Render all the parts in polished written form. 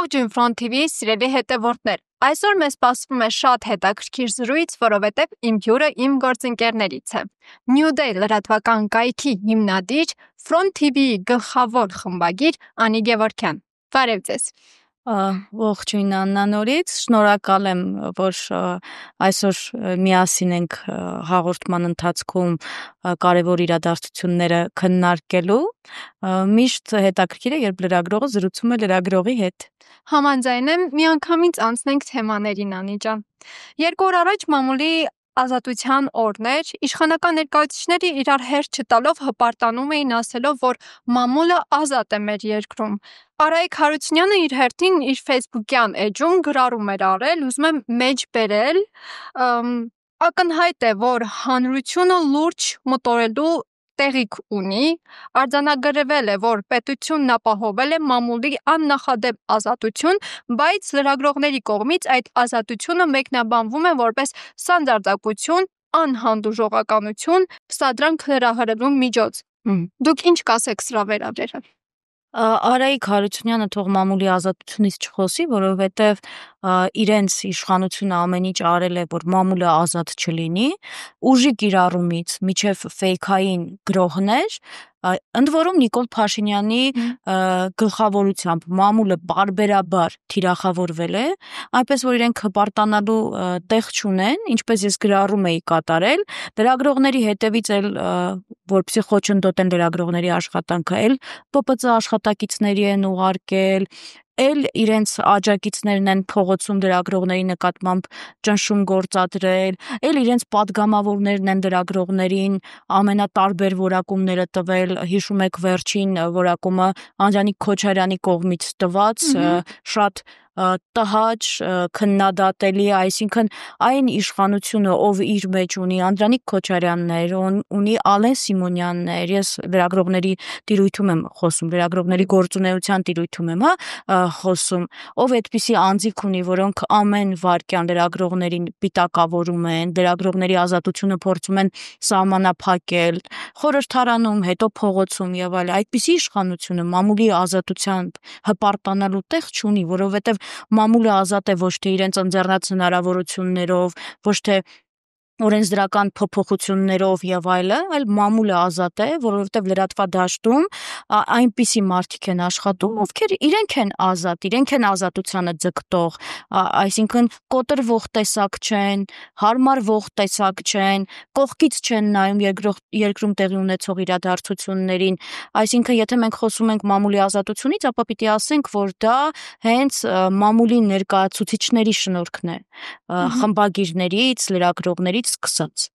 Ողջույն Front TV-ի սիրելի հետևորդներ։ Այսօր մեզ սպասվում է շատ հետաքրքիր զրույց, որովհետև իմ հյուրը իմ գործընկերներից է։ New Day լրատվական կայքի հիմնադիր, Front TV-ի գլխավոր խմբագիր Անի Գևորգյան։ Բարև ձեզ։ Ողջույն Աննա, նորից շնորհակալ եմ, որ այսօր միասին ենք հաղորդման ընթացքում կարևոր իրադարձությունները քննարկելու։ Միշտ հետաքրքիր է, երբ լրագրողը զրուցում է լրագրողի հետ։ Համաձայն եմ, միանգամից անցնենք թեմաներին, Անի ջան։ 2 օր առաջ մամուլի ազատության օրն էր, իշխանական ներկայացուցիչները իրար հերթ չտալով հպարտանում էին ասելով, որ մամուլը ազատ է մեր երկրում։ Արայիկ Հարությունյանը իր հերթին իր Facebook-յան էջում գրառում էր արել, ուզում եմ մեջ բերել, ակնհայտ է, որ հանրությունը լուրջ մտորելու տեղիք ունի, արձանագրվել է, որ պետությունն ապահովել է մամուլի աննախադեպ ազատություն, բայց լրագրողների կողմից այդ ազատությունը մեկնաբանվում է որպես սանձարձակություն, անհանդուրժողականություն, սադրանք հրահրելու միջոց։ Դուք ինչ կասեք սրա վերաբերյալ։ Արայիկ Հարությունյանը թող մամուլի ազատությունից չխոսի, որովհետև իրենց իշխանությունը ամեն ինչ արել է, որ մամուլը ազատ չլինի, ուժի կիրառումից միջև ֆեյքային գրողներ, ընդ որում Նիկոլ Փաշինյանի գլխավորությամբ մամուլը բարբերաբար թիրախավորվել է, այնպես որ իրենք հպարտանալու տեղ չունեն, ինչպես ես գրառում էի կատարել, լրագրողների հետևից էլ որպեսզի խոչընդոտեն լրագրողների աշխատանքը, էլ ՊՊԾ աշխատակիցների են ուղարկել, էլ իրենց աջակիցներն են փողոցում լրագրողների նկատմամբ ճնշում գործադրել, էլ իրենց падգամավորներն են լրագրողներին ամենատարբեր որակումները տվել, հիշում եք վերջին որակումը Անդրանիկ Քոչարյանի կողմից տված, շատ տհաճ, քննադատելի, այսինքն այն իշխանությունը, ով իր մեջ ունի Անդրանիկ Քոչարյաններ, ունի Ալեն Սիմոնյաններ, ես լրագրողների տիրույթում եմ խոսում, լրագրողների գործունեության տիրույթում եմ, խոսում, ով այդպիսի անձիկ ունի, որոնք ամեն վայրկյան լրագրողներին պիտակավորում են, լրագրողների ազատությունը փորձում են սահմանափակել, խորհրդարանում, հետո փողոցում եւ այլ, այդպիսի իշխանությունը մամուլի ազատության հպարտանալու տեղ չունի, որովհետեւ մամուլը ազատ է ոչ թե իրենց ընձեռնած հնարավորություններով, ոչ թե օրենսդրական փոփոխություններով եւ այլն, այլ մամուլը ազատ է, որովհետեւ լրատվադաշտում այնպիսի մարդիկ են աշխատում, ովքեր իրենք են ազատ, իրենք են ազատությանը ձգտող, այսինքն կոտրվող տեսակ չեն, հարմարվող տեսակ չեն, կողքից չեն նայում երկրում տեղի ունեցող իրադարձություններին, այսինքն եթե մենք խոսում ենք մամուլի ազատությունից, ապա պիտի ասենք, որ դա հենց մամուլի ներկայացուցիչների շնորհքն է, խմբագիրներից, լրագրողներից սկսած։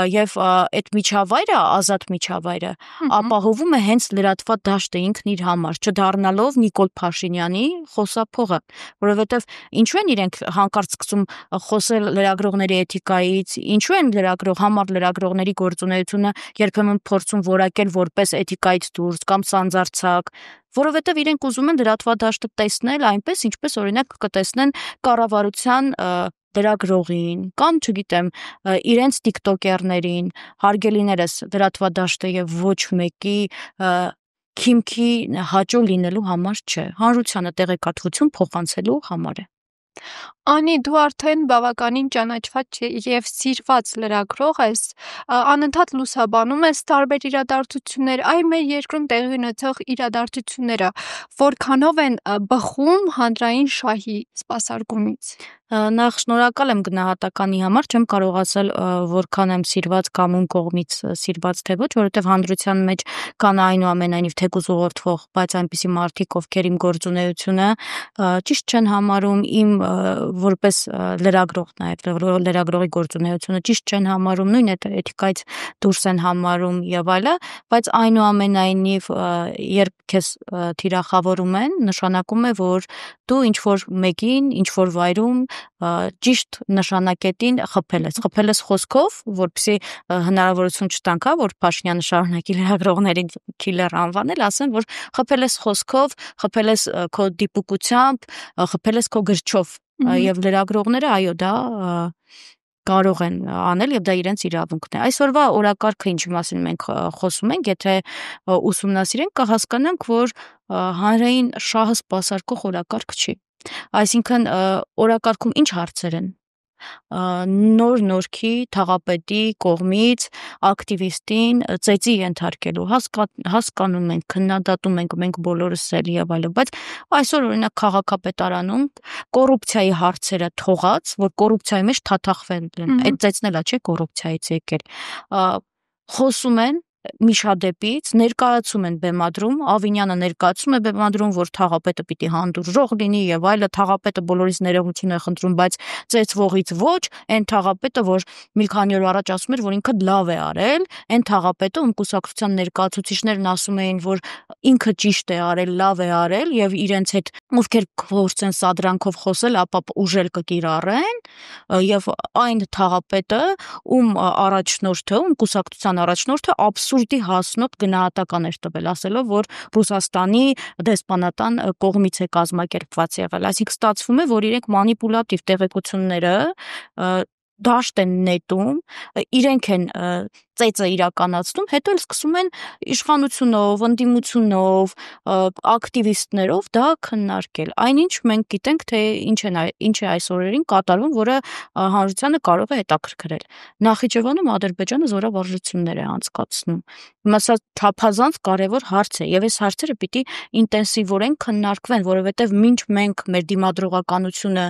Եվ այդ միջավայրը, ազատ միջավայրը ապահովում է հենց լրատվադաշտը ինքն իր համար, չդառնալով Նիկոլ Փաշինյանի խոսափողը, որովհետև ինչու են իրենք հանկարծ սկսում խոսել լրագրողների էթիկայից, ինչու են համար լրագրողների գործունեությունը երբեմն փորձում որակել որպես էթիկայից դուրս կամ սանձարձակ, որովհետև իրենք ուզում են լրատվադաշտը տեսնել այնպես, ինչպես օրինակ կտեսնեն կառավարության լրագրողին կամ, չգիտեմ, իրենց տիկտոկերներին, հարգելիներս, լրատվադաշտը եւ ոչ մեկի քիմքի հաճո լինելու համար չէ, հանրությանը տեղեկատվություն փոխանցելու համար է։ Անի, դու արդեն բավականին ճանաչված եւ սիրված լրագրող ես, անընդհատ լուսաբանում ես տարբեր իրադարձություններ, այ մեր երկրում տեղի ունեցող իրադարձությունները, որքանով են բխում հանրային շահի սպասարկումից։ Նախ շնորհակալ եմ գնահատականի համար, չեմ կարող ասել որքան եմ սիրված կամ ում կողմից սիրված թե ոչ, որովհետև հանրության մեջ կան այնուամենայնիվ թեկուզ ուղղորդվող, բայց այնպիսի մարդիկ, ովքեր իմ գործունեությունը ճիշտ չեն համարում, իմ որպես լրագրող, նաև լրագրողի գործունեությունը ճիշտ չեն համարում, նույն էթիկայից դուրս են համարում եւ այլն, բայց այնուամենայնիվ երբ քեզ թիրախավորում են, նշանակում է, որ դու ինչ որ մեկին, ինչ որ վայրում ճիշտ նշանակետին խփել ես խոսքով, որպեսզի հնարավորություն չտանք, որ Փաշինյանը շարունակի լրագրողներին քիլեր անվանել, ասեն, որ խփել ես խոսքով, խփել ես քո դիպուկությամբ, խփել ես քո գրչով, եւ լրագրողները, այո, դա կարող են անել եւ դա իրենց իրավունքն է։ Այսօրվա օրակարգը ինչի մասին մենք խոսում ենք, եթե ուսումնասիրենք, կհասկանանք, որ հանրային շահը սպասարկող օրակարգ չի։ Այսինքն օրակարգում ինչ հարցեր են։ Նոր նորքի թաղապետի կողմից ակտիվիստին ծեծի ենթարկելու հասկանում ենք, քննադատում ենք մենք բոլորս էլ եւ այլն, բայց այսօր օրինակ քաղաքապետարանում կոռուպցիայի հարցերը թողած, որ կոռուպցիայի մեջ թաթախվել են, այդ ծեծնելա չէ կոռուպցիայից եկել, խոսում են միջադեպից, ներկայացում են բեմադրում, Ավինյանը ներկայացում է բեմադրում, որ թաղապետը պիտի հանդուրժող լինի եւ այլը, թաղապետը բոլորից ներողություն է խնդրում, բայց ծեծվողից ոչ, այն թաղապետը, որ մի քանի օր առաջ ասում էր, որ ինքը լավ է արել, այն թաղապետը, ում կուսակցության ներկայացուցիչներն ասում էին, որ ինքը ճիշտ է արել, լավ է արել եւ իրենց հետ ովքեր փորձեն սադրանքով խոսել, ապա ուժել կկիրառեն, եւ այն թաղապետը, ում առաջնորդը, ում կուսակցության առաջնորդը абսուրդի հասնոտ գնահատական էր տվել, ասելով, որ Ռուսաստանի դեսպանատան կողմից է կազմակերպված եղել։ Այսինքն ստացվում է, որ իրենք մանիպուլատիվ տեղեկությունները դաշտ են նետում, իրենք են ծեծը իրականացնում, հետո էլ սկսում են իշխանությունով, ընդդիմությունով, ակտիվիստներով դա քննարկել։ Այնինչ մենք գիտենք, թե ինչ է այս օրերին կատարվում, որը հանրությանը կարող է հետաքրքրել։ Նախիջևանում Ադրբեջանը զորավարժություններ է անցկացնում։ Հիմա սա չափազանց կարևոր հարց է, եւ այս հարցերը պիտի ինտենսիվորեն քննարկվեն, որովհետեւ մինչ մենք մեր դիմադրողականությունը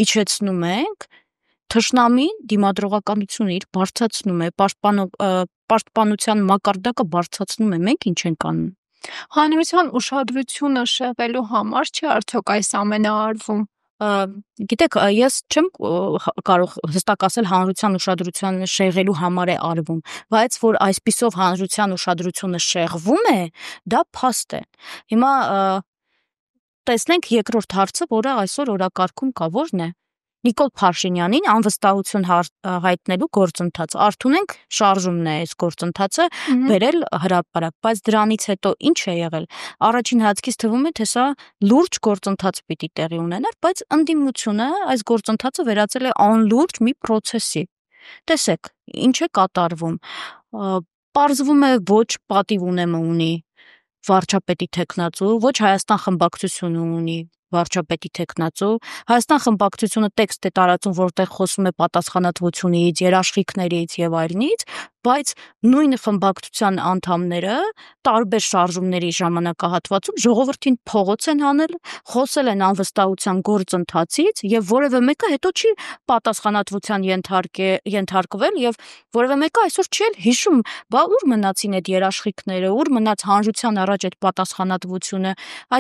իջեցնում ենք, թշնամին դիմադրողականությունը իր բարձրացնում է, պաշտպանության մակարդակը բարձրացնում է, մենք ինչ ենք անում։ Հանրության ուշադրությունը շեղելու համար չի արդյոք այս ամենը արվում։ Գիտեք, ես չեմ կարող հստակ ասել հանրության ուշադրության շեղելու համար է արվում, բայց որ այսպիսով հանրության ուշադրությունը շեղվում է, դա փաստ է։ Հիմա տեսնենք երկրորդ հարցը, որը այսօր օրակարգում կա, որն է։ Նիկոլ Փաշինյանին անվստահություն հայտնելու գործընթաց։ Արդյունենք շարժումն է այս գործընթացը բերել հրապարակ, բայց դրանից հետո ինչ է եղել։ Առաջին հատկից թվում է, թե սա լուրջ գործընթաց պիտի տեղի ունենար, բայց ընդդիմությունը այս գործընթացը վերածել է անլուրջ մի process-ի։ Տեսեք, ինչ է կատարվում։ Պարզվում է ոչ պատիվ ունի վարչապետի թեկնածու, ոչ Հայաստան խմբակցությունը ունի վարչապետի թեկնածու, Հայաստան խմբակցությունը տեքստ է տարածում, որտեղ խոսում է պատասխանատվությունից, երաշխիքներից եւ այլնից, բայց նույն խմբակցության անդամները տարբեր շարժումների ժամանակահատվածում ժողովրդին փողոց են հանել, խոսել են անվստահության գործընթացից եւ որևէ մեկը հետո չի պատասխանատվության ենթարկվել եւ որևէ մեկը այսօր չի էլ հիշում, բա ուր մնացին այդ երաշխիքները, ուր մնաց հանրության առաջ այդ պատասխանատվությունը,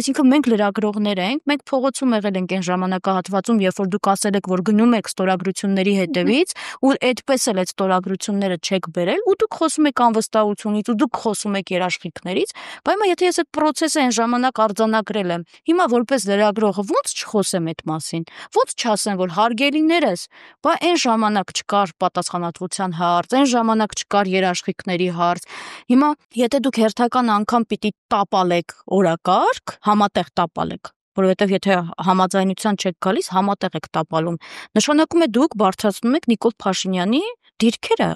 այսինքն մենք լրագրողներ ենք, մենք փողոցում եղել ենք այն ժամանակահատվածում, երբ որ դուք ասել եք, որ գնում եք ստորագրությունների հետևից ու այդպես էլ այդ ստորագրությունները չեք բերել ու դուք խոսում եք անվստահությունից ու դուք խոսում եք երաշխիքներից, բայց հիմա եթե ես այդ process-ը այն ժամանակ արձանագրել եմ, հիմա որպես լրագրողը ո՞նց չխոսեմ այդ մասին, ո՞նց չասեմ, որ հարգելիներս, բա այն ժամանակ չկար պատասխանատվության հարց, այն ժամանակ չկար երաշխիքների հարց, հիմա եթե դուք հերթական անգամ պիտի տապալեք օրակարգ, համատեղ տապալեք, որովհետև եթե համաձայնության չեք գալիս, համատեղ եք տապալում, նշանակում է դուք բարձրացնում եք Նիկոլ Փաշինյանի դիրքերը,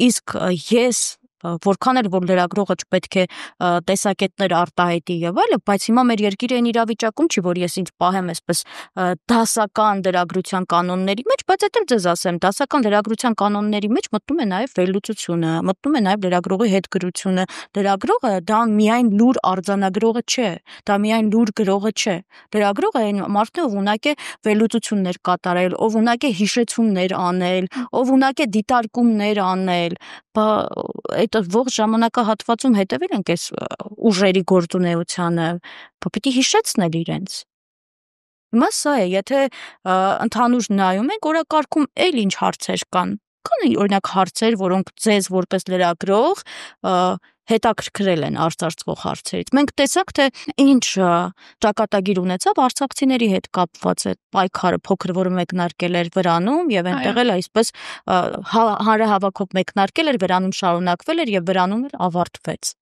իսկ ես որքան էլ որ լրագրողը չպետք է տեսակետներ արտահայտի եւ այլը, բայց հիմա մեր երկիրը այն իրավիճակում չի, որ ես ինձ պահեմ այսպես դասական լրագրության կանոնների մեջ, բայց դա էլ ձեզ ասեմ, դասական լրագրության կանոնների մեջ մտնում է նաեւ վերլուծությունը, մտնում է նաեւ լրագրողի հետգրությունը, լրագրողը դա միայն լուր արձանագրողը չէ, դա միայն լուր գրողը չէ, լրագրողը այն մարդն է, ով ունակ է վերլուծություններ կատարել, ով ունակ է հիշեցումներ անել, ով ունակ է դիտարկումներ անել, այդ ողջ ժամանակահատվածում հետևել ենք այս ուժերի գործունեությանը, պիտի հիշեցնել իրենց։ Հիմա սա է, եթե ընդհանուր նայում ենք, օրակարգում էլ ինչ հարցեր կան օրինակ հարցեր, որոնք ձեզ որպես լրագրող հետաքրքրել են արծարծվող հարցերից։ Մենք տեսանք, թե ինչ ճակատագիր ունեցավ արցախցիների հետ կապված այդ պայքարը փոքր, որը մեկնարկել էր Վրանում եւ այնտեղ էլ այսպես հանրահավաքով մեկնարկել էր, Վրանում շարունակվել էր եւ Վրանում էլ ավարտվեց։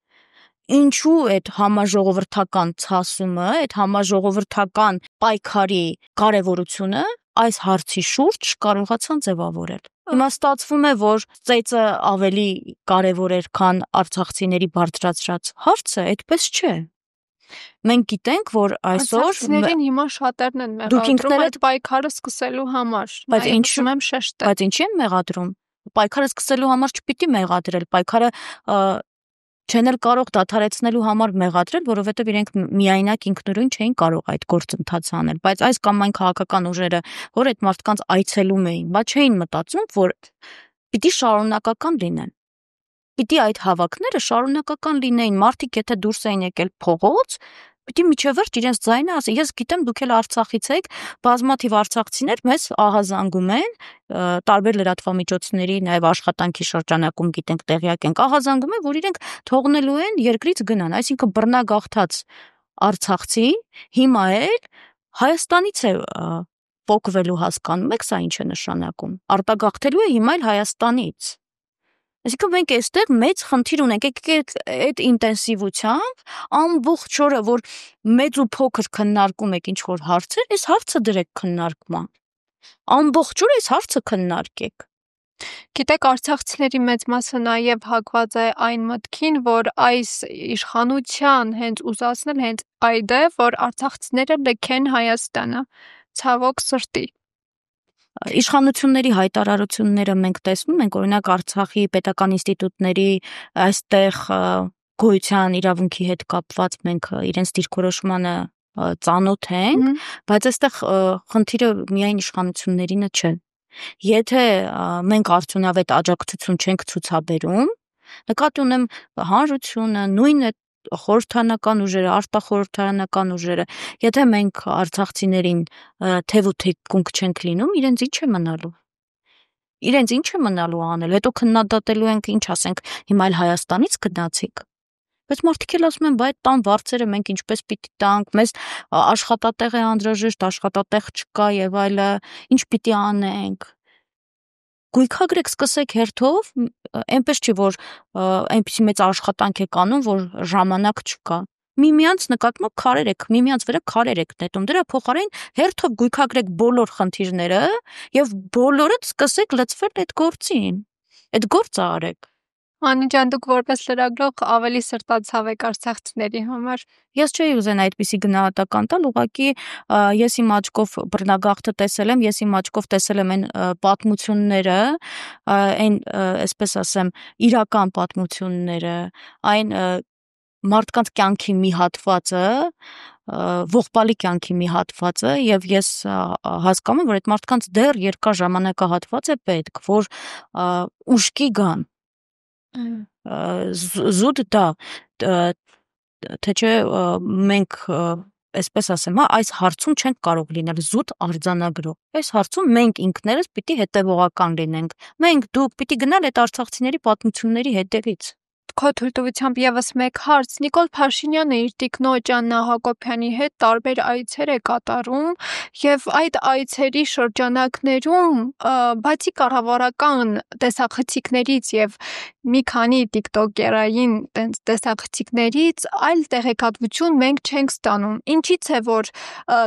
Ինչու այդ համաժողովրդական ցասումը, այդ համաժողովրդական պայքարի կարևորությունը այս հարցի շուրջ կարողացան ձևավորել։ Հիմա ստացվում է, որ ծեծը ավելի կարևոր էր, քան արցախցիների բարձրացրած հարցը, այդպես չէ։ Մենք գիտենք, որ այսօր արցախցիներին հիմա շատերն են մեղադրում այդ պայքարը սկսելու համար։ Բայց ինչի են մեղադրում։ Պայքարը սկսելու համար չպիտի մեղադրել, պայքարը չեն էլ կարող դադարեցնելու համար մեղադրել, որովհետև իրենք միայնակ ինքնուրույն չէին կարող այդ գործընթացը անել, բայց այս կամ այն քաղաքական ուժերը, որ այդ մարդկանց այցելում էին, բայց չէին մտածում, որ պիտի շարունակական լինեն։ Պիտի այդ հավաքները շարունակական լինեին, մարդիկ եթե դուրս էին եկել փողոց, պիտի միջև վերջ իրենց ձայնը ասեն։ Ես գիտեմ, դուք էլ Արցախից եք, բազմաթիվ արցախցիներ մեզ ահազանգում են, տարբեր լրատվամիջոցների, նաև աշխատանքի շրջանակում գիտենք, տեղյակ ենք, ահազանգում են, որ իրենք թողնելու են երկրից գնան, այսինքն բռնագաղթած արցախցի հիմա էլ Հայաստանից է պոկվելու, հասկանում եք, սա ինչ է նշանակում։ Արտագաղթելու է հիմա էլ Հայաստանից։ Այսինքն մենք այստեղ մեծ խնդիր ունենք, եկեք այդ ինտենսիվությամբ ամբողջ օրը, որ մեծ ու փոքր քննարկում եք ինչ-որ հարցեր, այս հարցը դրեք քննարկման։ Ամբողջ օրը այս հարցը քննարկեք։ Գիտեք, արցախցիների մեծ մասը նաև հակված է այն մտքին, որ այս իշխանության հենց ուզացնել հենց այդ է, որ արցախցիները լքեն Հայաստանը, ցավոք սրտի։ Իշխանությունների հայտարարությունները մենք տեսնում ենք, օրինակ Արցախի պետական ինստիտուտների այստեղ գոյության իրավունքի հետ կապված մենք իրենց դիրքորոշմանը ծանոթ ենք, բայց այստեղ խնդիրը միայն իշխանություններինը չէ։ Եթե մենք արդյունավետ աջակցություն չենք ցուցաբերում, նկատի ունեմ հանրությունը, նույն խորհրդարանական ուժերը, արտախորհրդարանական ուժերը, եթե մենք արցախցիներին թև ու թիկունք չենք լինում, իրենց ինչ է մնալու։ Իրենց ինչ է մնալու անել, հետո քննադատելու ենք, ինչ ասենք, հիմա էլ Հայաստանից գնացիք։ Բայց մարդիկ էլ ասում են, բայ այդ տան վարձերը մենք ինչպես պիտի տանք, մեզ աշխատատեղ է անհրաժեշտ, աշխատատեղ չկա եւ այլը, ինչ պիտի անենք։ Գույքագրեք, սկսեք հերթով, այնպես չի, որ այնպեսի մեծ աշխատանք եք անում, որ ժամանակ չկա։ Միմյանց նկատմամբ քարեր եք, միմյանց վրա քարեր եք նետում, դրա փոխարեն հերթով գույքագրեք բոլոր խնդիրները եւ բոլորը սկսեք լծվել այդ գործին։ Այդ գործը արեք։ Անի ջան, դուք որպես լրագրող ավելի սրտացավ եք արցախցիների համար։ Ես չէի ուզեն այդպիսի գնահատական տալ, ուղղակի ես իմ աչքով բռնագաղթը տեսել եմ, ես իմ աչքով տեսել եմ այն պատմությունները, այն, այսպես ասեմ, իրական պատմությունները, այն մարդկանց կյանքի մի հատվածը, ողբալի կյանքի մի հատվածը, եւ ես հասկանում եմ, որ այդ մարդկանց դեռ երկար ժամանակահատված է պետք, որ ուշքի գան։ Զուտ դա, թե չէ մենք, այսպես ասեմ, այս հարցում չենք կարող լինել զուտ արձանագրող։ Այս հարցում մենք ինքներս պիտի հետևողական լինենք։ Մենք, դուք պիտի գնալ այդ արցախցիների պատմությունների հետևից։ Քո թույլտվությամբ եւս մեկ հարց. Նիկոլ Փաշինյանը իր տիկնոջ Աննա Հակոբյանի հետ տարբեր այցեր է կատարում եւ այդ այցերի շրջանակներում բացի կառավարական տեսախցիկներից եւ մի քանի տիկտոկերային տեսախցիկներից այլ տեղեկատվություն մենք չենք ստանում։ Ինչից է որ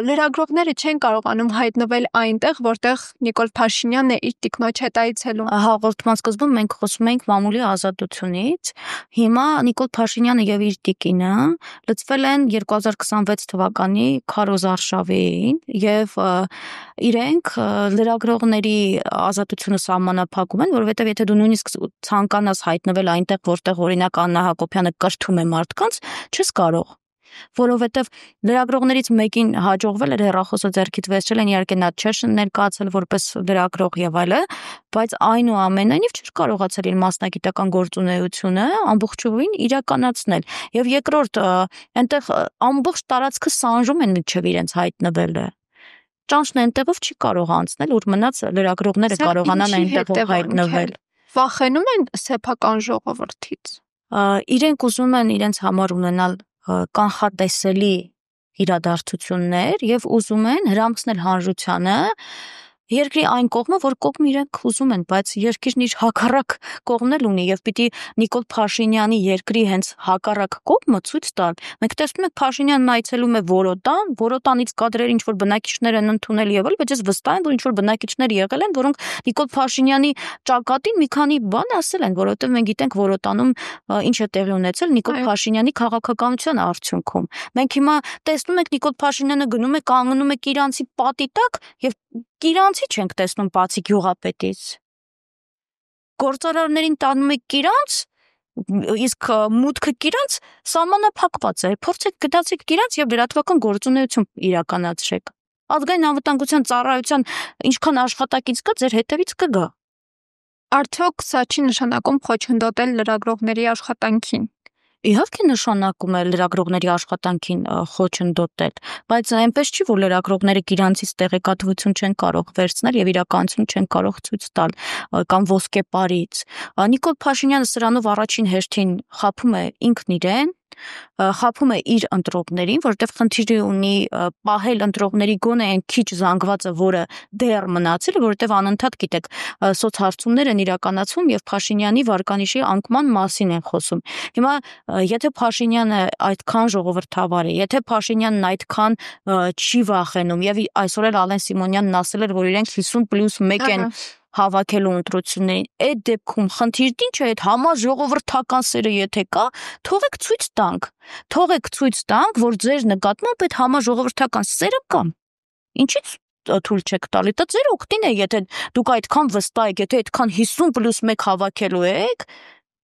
լրագրողները չեն կարողանում հայտնվել այնտեղ, որտեղ Նիկոլ Փաշինյանն է իր տիկնոջ հետ այցելում։ Հաղորդման սկզբում մենք խոսում էինք մամուլի ազատությունից։ Հիմա Նիկոլ Փաշինյանը եւ իր տիկինը լծվել են 2026 թվականի քարոզ արշավին եւ իրենք լրագրողների ազատությունը սահմանափակում են, որովհետեւ եթե դու նույնիսկ ցանկանաս հայտնվել այնտեղ, որտեղ օրինակ Աննա Հակոբյանը կրթում է մարդկանց, չես կարող, որովհետև լրագրողներից մեկին հաջողվել էր հեռախոսը ձեռքից վերցրել են, իհարկե նա չէր ներկայացել որպես լրագրող եւ այլը, բայց այնուամենայնիվ չէր կարողացել իր մասնագիտական գործունեությունը ամբողջովին իրականացնել։ Եվ երկրորդ, այնտեղ ամբողջ տարածքը սանրում են մինչև իրենց հայտնվելը։ Ճանճն այնտեղով չի կարող անցնել, ուր մնաց լրագրողները կարողանան այնտեղով հայտնվել։ Վախենում են սեփական ժողովրդից։ Իրենք ուզում են իրենց համար ունենալ կանխատեսելի իրադարձություններ եւ ուզում են հրամցնել հանրությանը երկրի այն կողմը, որ կողմ իրենք ուզում են, բայց երկիրն իր հակառակ կողմն էլ ունի եւ պիտի Նիկոլ Փաշինյանի երկրի հենց հակառակ կողմը ցույց տալ։ Մենք տեսնում ենք Փաշինյանն այցելում է Որոտանից կադրեր ինչ որ բնակիչներ են ընդունել եւ այլ, բայց ես վստահ եմ, որ ինչ որ բնակիչներ եղել են, որոնք Նիկոլ Փաշինյանի ճակատին մի քանի բան ասել են, որովհետեւ մենք գիտենք Որոտանում ինչ է տեղի ունեցել Նիկոլ Փաշինյանի քաղաքականության արդյունքում։ Մենք հիմա տեսնում ենք Նիկոլ Փաշինյանը գնում է կանգնում է Կիրանցի պատի տակ եւ Կիրանցի չենք տեսնում բացի գյուղապետից։ Գործարարներին տանում է Կիրանց, իսկ մուտքը Կիրանց սահմանափակված է։ Փորձեք գնացեք Կիրանց եւ լրատվական գործունեություն իրականացրեք։ Ազգային անվտանգության ծառայության ինչքան աշխատակից կա, ձեր հետևից կգա։ Արդյոք սա չի նշանակում խոչընդոտել լրագրողների աշխատանքին։ Իհարկե նշանակում է լրագրողների աշխատանքին խոչընդոտել, բայց այնպես չի, որ լրագրողները Կիրանցից տեղեկատվություն չեն կարող վերցնել եւ իրականություն չեն կարող ցույց տալ կամ ոսկեպարից։ Նիկոլ Փաշինյանը սրանով առաջին հերթին խաբում է ինքն իրեն, խաբում է իր ընտրողներին, որովհետև խնդիրը ունի պահել ընտրողների գոնե այն քիչ զանգվածը, որը դեռ մնացել է, որովհետև անընդհատ գիտեք, սոցհարցումներ են իրականացվում եւ Փաշինյանի վարկանիշի անկման մասին են խոսում։ Հիմա եթե Փաշինյանը այդքան ժողովրդավար է, եթե Փաշինյանն այդքան չի վախենում եւ այսօր էլ Ալեն Սիմոնյանն ասել էր, որ իրենք 50+1 են հավաքելու ընտրություններին, այդ դեպքում խնդիրն ինչ է, այդ համաժողովրդական սերը եթե կա, թողեք ցույց տանք, որ ձեր նկատմամբ այդ համաժողովրդական սերը կա։ Ինչի՞ց թույլ չեք տալի, դա ձեր օգտին է, եթե դուք այդքան վստահ եք, եթե այդքան 50+1 հավաքելու եք,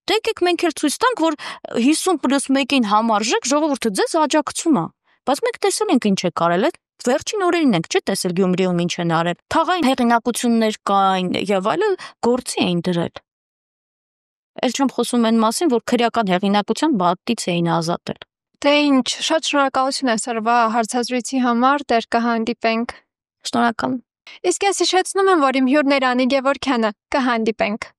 դե եկեք մենք էլ ցույց տանք, որ 50+1-ին համարժեք ժողովուրդը ձեզ աջակցում է։ Բայց մենք տեսել ենք ինչ է կարել, վերջին օրերին ենք չէ տեսել Գյումրիում ինչ են արել։ Թաղային հեղինակություններ կային եւ այլը գործի էին դրել։ Էլ չեմ խոսում այն մասին, որ քրեական հեղինակության բատից էին ազատել։ Դե ինչ, շատ շնորհակալություն այսօրվա հարցազրույցի համար, դեռ կհանդիպենք։ Շնորհակալ։ Իսկ ես հիշեցնում եմ, որ իմ հյուրն էր Անի Գևորգյանը, կհանդիպենք։